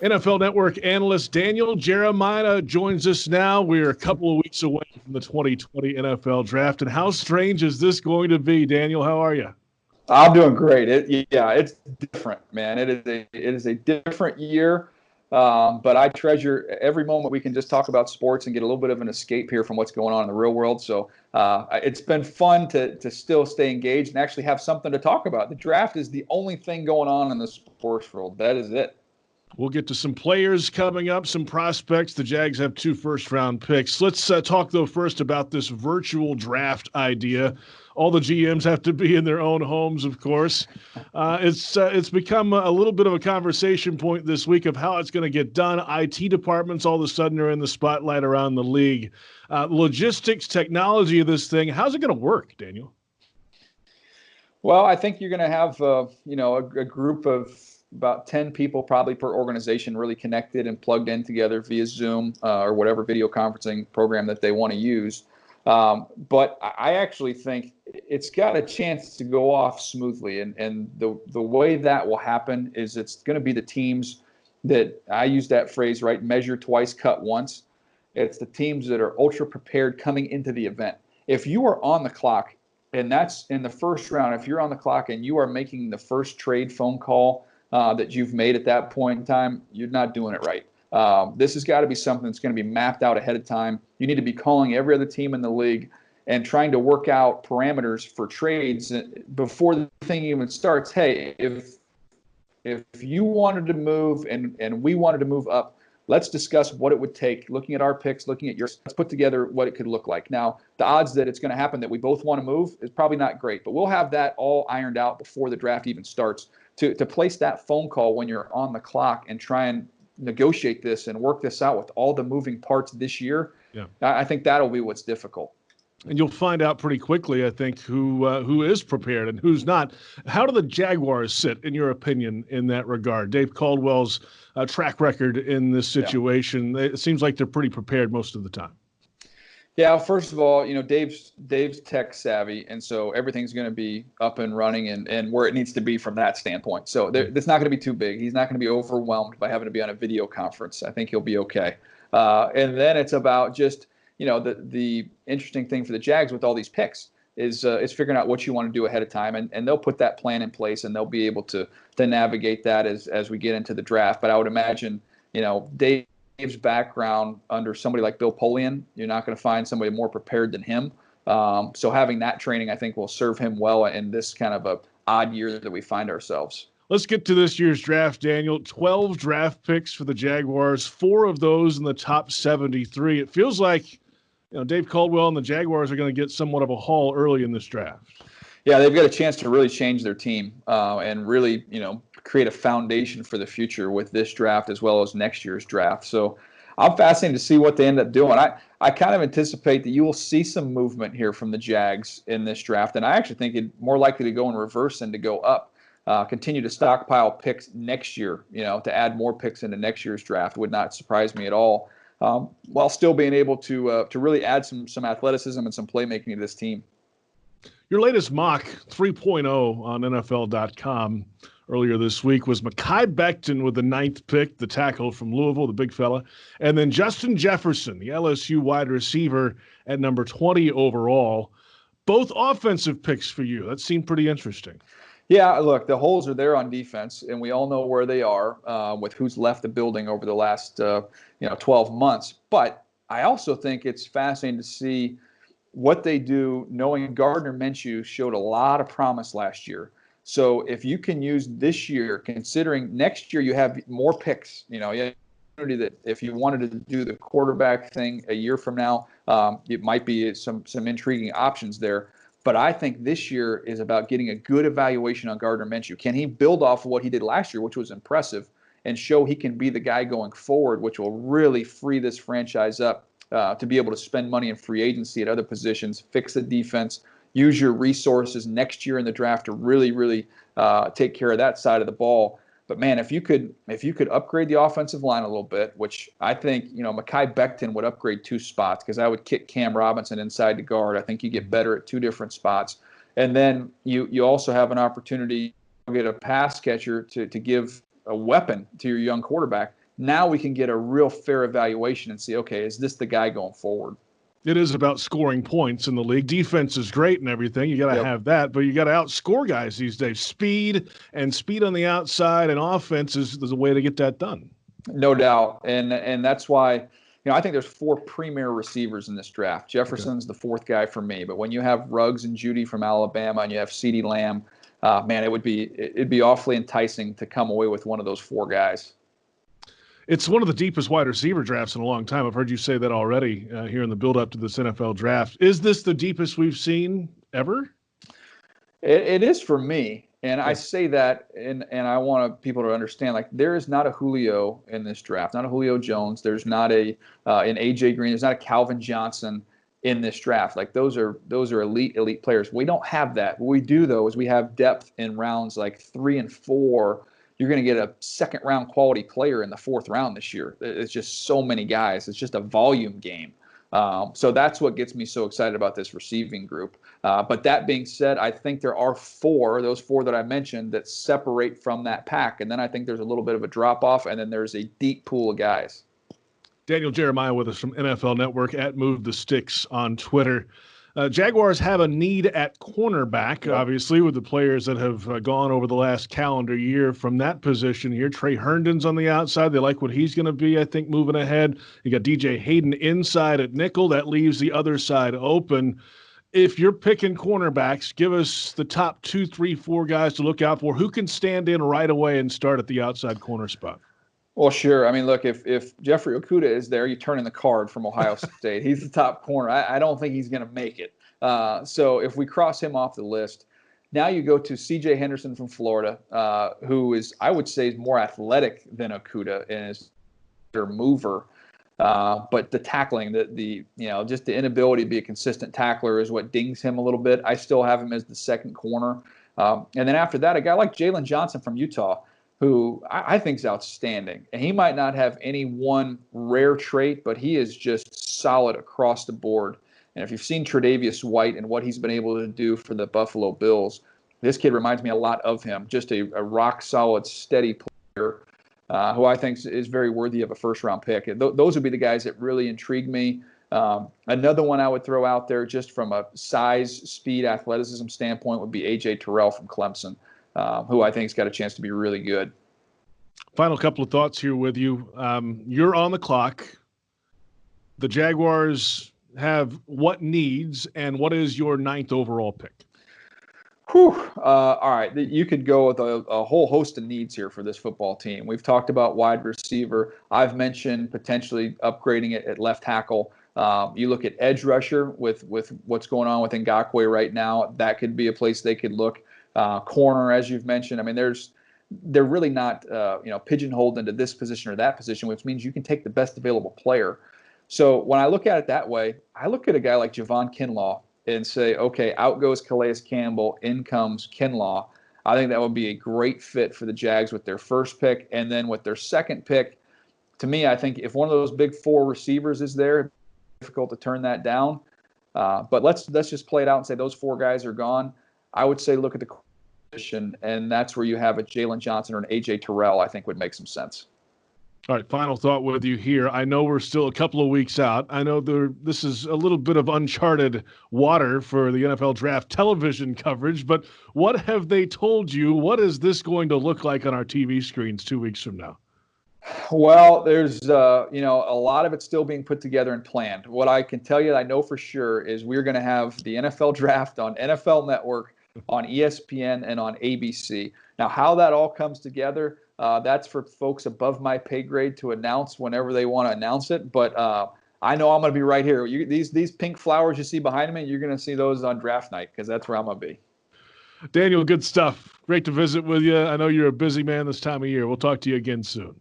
NFL Network analyst Daniel Jeremiah joins us now. We're a couple of weeks away from the 2020 NFL Draft. And how strange is this going to be, Daniel? How are you? I'm doing great. It's different, man. It is a different year, but I treasure every moment we can just talk about sports and get a little bit of an escape here from what's going on in the real world. So it's been fun to still stay engaged and actually have something to talk about. The draft is the only thing going on in the sports world. That is it. We'll get to some players coming up, some prospects. The Jags have 2 first-round picks. Let's talk, though, first about this virtual draft idea. All the GMs have to be in their own homes, of course. It's become a little bit of a conversation point this week of how it's going to get done. IT departments all of a sudden are in the spotlight around the league. Logistics, technology of this thing, how's it going to work, Daniel? Well, I think you're going to have a group of about 10 people probably per organization really connected and plugged in together via Zoom or whatever video conferencing program that they want to use. But I actually think it's got a chance to go off smoothly. And the way that will happen is it's going to be the teams that, I use that phrase, right, measure twice, cut once. It's the teams that are ultra prepared coming into the event. If you are on the clock, and that's in the first round, if you're on the clock and you are making the first trade phone call that you've made at that point in time, you're not doing it right. This has got to be something that's going to be mapped out ahead of time. You need to be calling every other team in the league and trying to work out parameters for trades before the thing even starts. Hey, if you wanted to move and we wanted to move up, let's discuss what it would take, looking at our picks, looking at yours. Let's put together what it could look like. Now, the odds that it's going to happen that we both want to move is probably not great, but we'll have that all ironed out before the draft even starts. To place that phone call when you're on the clock and try and negotiate this and work this out with all the moving parts this year, I think that'll be what's difficult. And you'll find out pretty quickly, I think, who is prepared and who's not. How do the Jaguars sit, in your opinion, in that regard? Dave Caldwell's track record in this situation, it seems like they're pretty prepared most of the time. Yeah, first of all, Dave's tech savvy, and so everything's going to be up and running and where it needs to be from that standpoint. So it's not going to be too big. He's not going to be overwhelmed by having to be on a video conference. I think he'll be okay. And then it's about just, the interesting thing for the Jags with all these picks is figuring out what you want to do ahead of time, and they'll put that plan in place, and they'll be able to navigate that as we get into the draft. But I would imagine, Dave's background under somebody like Bill Polian, you're not going to find somebody more prepared than him. So having that training, I think, will serve him well in this kind of a odd year that we find ourselves. Let's get to this year's draft, Daniel. 12 draft picks for the Jaguars, 4 of those in the top 73. It feels like, Dave Caldwell and the Jaguars are going to get somewhat of a haul early in this draft. Yeah, they've got a chance to really change their team and really, create a foundation for the future with this draft as well as next year's draft. So I'm fascinated to see what they end up doing. I kind of anticipate that you will see some movement here from the Jags in this draft, and I actually think it's more likely to go in reverse than to go up. Continue to stockpile picks next year, to add more picks into next year's draft would not surprise me at all, while still being able to really add some athleticism and some playmaking to this team. Your latest mock 3.0 on NFL.com earlier this week was Mekhi Becton with the 9th pick, the tackle from Louisville, the big fella, and then Justin Jefferson, the LSU wide receiver, at number 20 overall. Both offensive picks for you. That seemed pretty interesting. Yeah, look, the holes are there on defense, and we all know where they are with who's left the building over the last 12 months. But I also think it's fascinating to see what they do, knowing Gardner Minshew showed a lot of promise last year. So if you can use this year, considering next year you have more picks, you have that if you wanted to do the quarterback thing a year from now, it might be some intriguing options there. But I think this year is about getting a good evaluation on Gardner Minshew. Can he build off of what he did last year, which was impressive, and show he can be the guy going forward, which will really free this franchise up to be able to spend money in free agency at other positions, fix the defense, use your resources next year in the draft to really, really take care of that side of the ball. But man, if you could upgrade the offensive line a little bit, which I think Mekhi Becton would upgrade 2 spots, because I would kick Cam Robinson inside the guard. I think you get better at 2 different spots, and then you also have an opportunity to get a pass catcher to give a weapon to your young quarterback. now we can get a real fair evaluation and see, okay, is this the guy going forward? It is about scoring points in the league. Defense is great and everything. You got to have that, but you got to outscore guys these days. Speed on the outside and offense is a way to get that done. No doubt. And that's why, I think there's 4 premier receivers in this draft. Jefferson's the 4th guy for me. But when you have Ruggs and Judy from Alabama and you have CeeDee Lamb, man, it'd be awfully enticing to come away with one of those 4 guys. It's one of the deepest wide receiver drafts in a long time. I've heard you say that already here in the build-up to this NFL draft. Is this the deepest we've seen ever? It is for me, and I say that, and I want people to understand, like, there is not a Julio in this draft, not a Julio Jones. There's not an A.J. Green. There's not a Calvin Johnson in this draft. Like, those are elite players. We don't have that. What we do, though, is we have depth in rounds like 3 and 4. You're going to get a second-round quality player in the 4th round this year. It's just so many guys. It's just a volume game. So that's what gets me so excited about this receiving group. But that being said, I think there are those 4 that I mentioned, that separate from that pack. And then I think there's a little bit of a drop-off, and then there's a deep pool of guys. Daniel Jeremiah with us from NFL Network at Move the Sticks on Twitter. Jaguars have a need at cornerback, obviously, with the players that have gone over the last calendar year from that position here. Trey Herndon's on the outside. They like what he's going to be, I think, moving ahead. You got DJ Hayden inside at nickel. That leaves the other side open. If you're picking cornerbacks, give us the top 2, 3, 4 guys to look out for. Who can stand in right away and start at the outside corner spot? Well, sure. I mean, look, if Jeffrey Okudah is there, you turn in the card from Ohio State. He's the top corner. I don't think he's going to make it. So if we cross him off the list, now you go to C.J. Henderson from Florida, who is, I would say, is more athletic than Okudah and is a mover. But the tackling, just the inability to be a consistent tackler is what dings him a little bit. I still have him as the second corner. And then after that, a guy like Jalen Johnson from Utah, who I think is outstanding. And he might not have any one rare trait, but he is just solid across the board. And if you've seen Tre'Davious White and what he's been able to do for the Buffalo Bills, this kid reminds me a lot of him. Just a rock-solid, steady player who I think is very worthy of a first-round pick. Those would be the guys that really intrigue me. Another one I would throw out there just from a size, speed, athleticism standpoint would be A.J. Terrell from Clemson. Who I think has got a chance to be really good. Final couple of thoughts here with you. You're on the clock. The Jaguars have what needs, and what is your 9th overall pick? All right. You could go with a whole host of needs here for this football team. We've talked about wide receiver. I've mentioned potentially upgrading it at left tackle. You look at edge rusher with what's going on with Ngakoue right now. That could be a place they could look. Corner, as you've mentioned. I mean, they're really not pigeonholed into this position or that position, which means you can take the best available player. So when I look at it that way, I look at a guy like Javon Kinlaw and say, okay, out goes Calais Campbell, in comes Kinlaw. I think that would be a great fit for the Jags with their first pick, and then with their second pick. To me, I think if one of those big 4 receivers is there, it's difficult to turn that down. But let's just play it out and say those 4 guys are gone. I would say look at the position, and that's where you have a Jalen Johnson or an A.J. Terrell, I think would make some sense. All right, final thought with you here. I know we're still a couple of weeks out. I know this is a little bit of uncharted water for the NFL draft television coverage, but what have they told you? What is this going to look like on our TV screens 2 weeks from now? Well, there's a lot of it still being put together and planned. What I can tell you, I know for sure, is we're going to have the NFL draft on NFL Network, on ESPN, and on ABC. Now, how that all comes together, that's for folks above my pay grade to announce whenever they want to announce it. But I know I'm going to be right here. These pink flowers you see behind me, you're going to see those on draft night because that's where I'm going to be. Daniel, good stuff. Great to visit with you. I know you're a busy man this time of year. We'll talk to you again soon.